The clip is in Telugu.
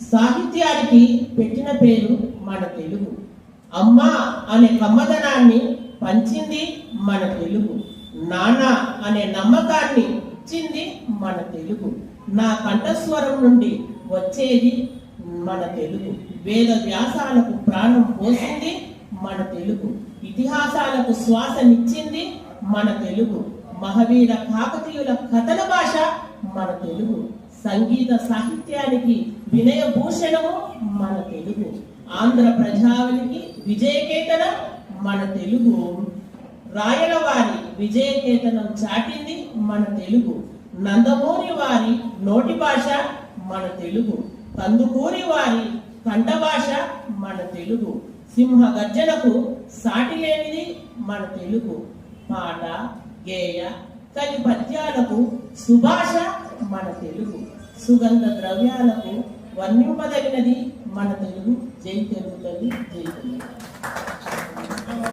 సాహిత్యానికి పెట్టిన పేరు మన తెలుగు. అమ్మ అనే కమ్మదనాన్ని పంచింది మన తెలుగు. నాన్న అనే నమ్మకాన్ని ఇచ్చింది మన తెలుగు. నా కంఠస్వరం నుండి వచ్చేది మన తెలుగు. వేద వ్యాసాలకు ప్రాణం పోసింది మన తెలుగు. ఇతిహాసాలకు శ్వాసనిచ్చింది మన తెలుగు. మహావీర కాకతీయుల కథన భాష మన తెలుగు. సంగీత సాహిత్యానికి వినయభూషణము మన తెలుగు. ఆంధ్ర ప్రజావళికి విజయకేతనం మన తెలుగు. రాయల వారి విజయకేతనం చాటింది మన తెలుగు. నందమూరి వారి నోటి భాష మన తెలుగు. కందుకూరి వారి కంఠ భాష మన తెలుగు. సింహ గర్జనకు సాటి లేనిది మన తెలుగు. పాట, గేయ, కవి పద్యాలకు సుభాష మన తెలుగు. సుగంధ ద్రవ్యాలకు వర్ణింపదగినది మన తెలుగు. జై తెలుగు తల్లి, జై తెలుగు.